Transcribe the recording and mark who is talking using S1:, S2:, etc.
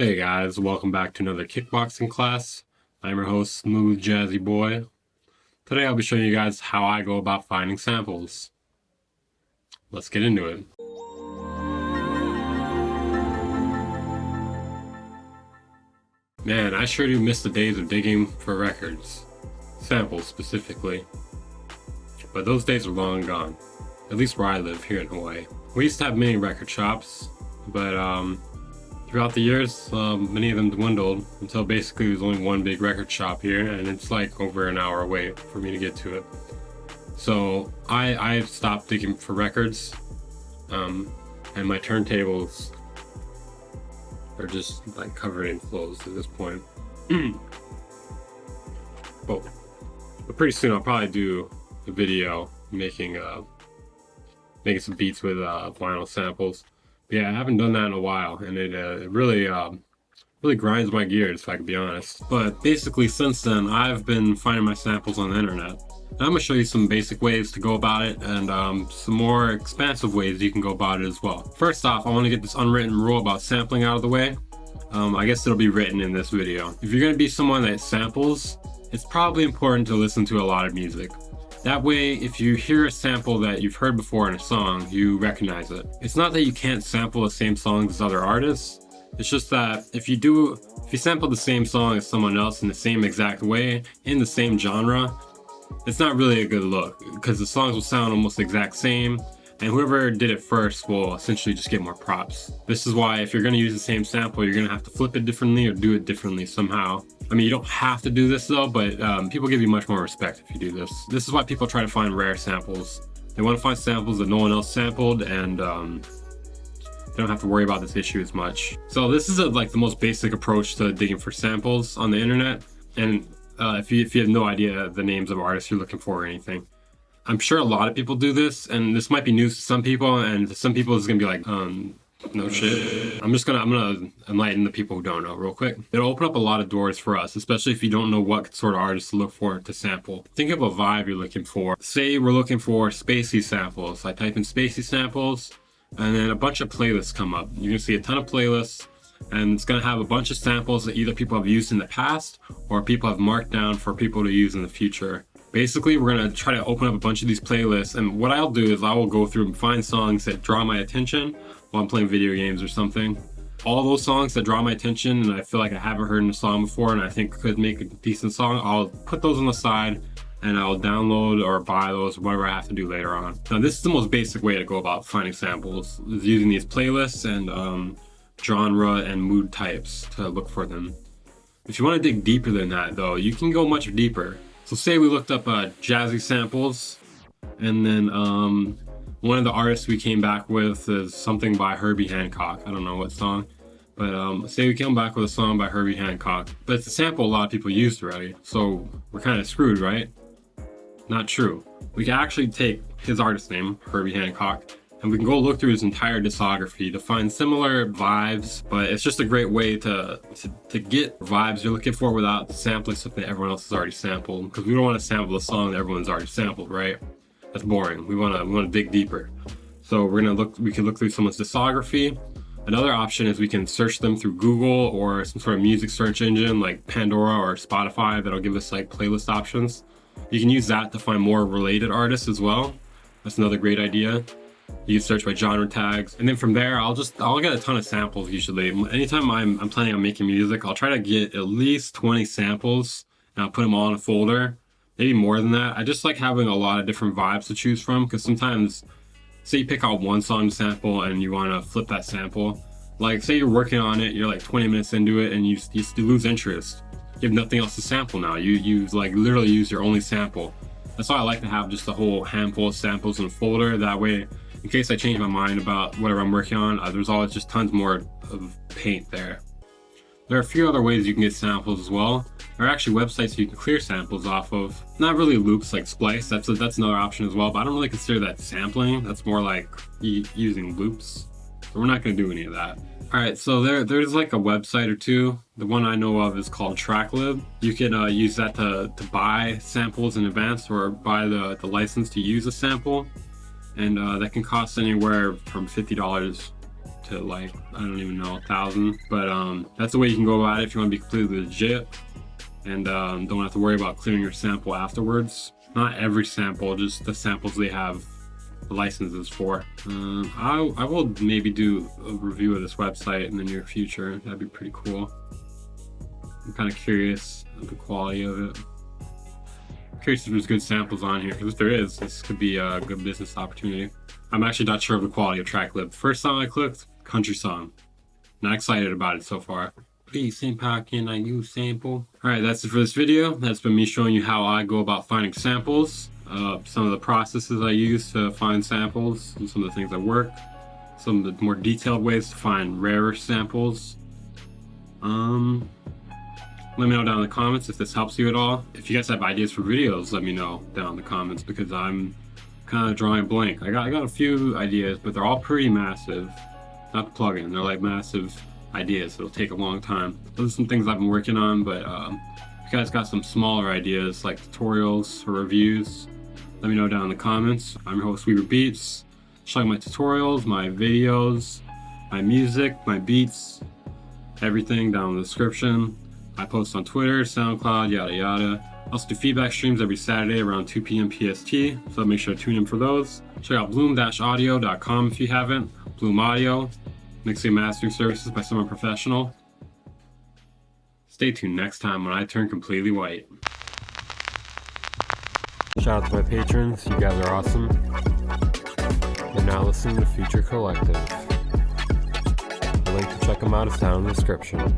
S1: Hey guys, welcome back to another kickboxing class. I'm your host, Smooth Jazzy Boy. Today I'll be showing you guys how I go about finding samples. Let's get into it. Man, I sure do miss the days of digging for records. Samples specifically. But those days are long gone. At least where I live here in Hawaii. We used to have many record shops, but throughout the years, many of them dwindled until basically there's only one big record shop here, and it's like over an hour away for me to get to it. So I've stopped digging for records, and my turntables are just like covered in clothes at this point. But pretty soon I'll probably do a video making some beats with vinyl samples. Yeah, I haven't done that in a while, and it really grinds my gears, if I can be honest. But basically, since then, I've been finding my samples on the internet. And I'm going to show you some basic ways to go about it, and some more expansive ways you can go about it as well. First off, I want to get this unwritten rule about sampling out of the way. I guess it'll be written in this video. If you're going to be someone that samples, it's probably important to listen to a lot of music. That way, if you hear a sample that you've heard before in a song, you recognize it. It's not that you can't sample the same songs as other artists. It's just that if you sample the same song as someone else in the same exact way, in the same genre, it's not really a good look, because the songs will sound almost the exact same, and whoever did it first will essentially just get more props. This is why if you're going to use the same sample, you're going to have to flip it differently or do it differently somehow. I mean, you don't have to do this though, but people give you much more respect if you do this. This is why people try to find rare samples. They want to find samples that no one else sampled, and they don't have to worry about this issue as much. So this is like the most basic approach to digging for samples on the internet. And if you have no idea the names of artists you're looking for or anything, I'm sure a lot of people do this, and this might be news to some people, and to some people it's gonna be like, no shit. I'm gonna enlighten the people who don't know real quick. It'll open up a lot of doors for us, especially if you don't know what sort of artists to look for to sample. Think of a vibe you're looking for. Say we're looking for spacey samples. I type in spacey samples, and then a bunch of playlists come up. You're gonna see a ton of playlists, and it's gonna have a bunch of samples that either people have used in the past or people have marked down for people to use in the future. Basically, we're gonna try to open up a bunch of these playlists, and what I'll do is I will go through and find songs that draw my attention while I'm playing video games or something. All those songs that draw my attention and I feel like I haven't heard in a song before and I think could make a decent song, I'll put those on the side and I'll download or buy those, whatever I have to do later on. Now, this is the most basic way to go about finding samples, is using these playlists and genre and mood types to look for them. If you want to dig deeper than that though, you can go much deeper. So say we looked up jazzy samples, and then one of the artists we came back with is something by Herbie Hancock. I don't know what song, but say we came back with a song by Herbie Hancock, but it's a sample a lot of people used already, so we're kind of screwed, right? Not true. We can actually take his artist name, Herbie Hancock, and we can go look through his entire discography to find similar vibes, but it's just a great way to get vibes you're looking for without sampling something that everyone else has already sampled, because we don't want to sample a song that everyone's already sampled, right? That's boring. We want to dig deeper. So we can look through someone's discography. Another option is we can search them through Google or some sort of music search engine like Pandora or Spotify that'll give us like playlist options. You can use that to find more related artists as well. That's another great idea. You can search by genre tags, and then from there I'll get a ton of samples usually. Anytime I'm planning on making music, I'll try to get at least 20 samples and I'll put them all in a folder. Maybe more than that. I just like having a lot of different vibes to choose from, because sometimes, say you pick out one song to sample and you want to flip that sample. Like say you're working on it, you're like 20 minutes into it and you lose interest. You have nothing else to sample now. You like literally use your only sample. That's why I like to have just a whole handful of samples in a folder. That way, in case I change my mind about whatever I'm working on, there's always just tons more of paint there. There are a few other ways you can get samples as well. There are actually websites you can clear samples off of. Not really loops like Splice, that's another option as well, but I don't really consider that sampling. That's more like using loops. So we're not gonna do any of that. Alright, so there's like a website or two. The one I know of is called TrackLib. You can use that to buy samples in advance or buy the license to use a sample. And that can cost anywhere from $50 to to like, I don't even know, 1,000. But that's the way you can go about it if you want to be completely legit and don't have to worry about clearing your sample afterwards. Not every sample, just the samples they have the licenses for. I will maybe do a review of this website in the near future. That'd be pretty cool. I'm kind of curious of the quality of it. I'm curious if there's good samples on here, because if there is, this could be a good business opportunity. I'm actually not sure of the quality of track lib. The first song I clicked, country song. Not excited about it so far. Please, St. Paul, can I use sample? Alright, that's it for this video. That's been me showing you how I go about finding samples, some of the processes I use to find samples, and some of the things that work, some of the more detailed ways to find rarer samples. Let me know down in the comments if this helps you at all. If you guys have ideas for videos, let me know down in the comments, because I'm kind of drawing a blank. I got a few ideas, but they're all pretty massive. Not the plugin, they're like massive ideas. It'll take a long time. Those are some things I've been working on, but if you guys got some smaller ideas like tutorials or reviews, let me know down in the comments. I'm your host, weaverbeats. Check my tutorials, my videos, my music, my beats, everything down in the description. I post on Twitter, SoundCloud, yada yada. I also do feedback streams every Saturday around 2 p.m. PST, so make sure to tune in for those. Check out bloom-audio.com if you haven't. Bloom Audio, mixing and mastering services by someone professional. Stay tuned next time when I turn completely white. Shout out to my patrons, you guys are awesome. You're now listening to Future Collective. The link to check them out is down in the description.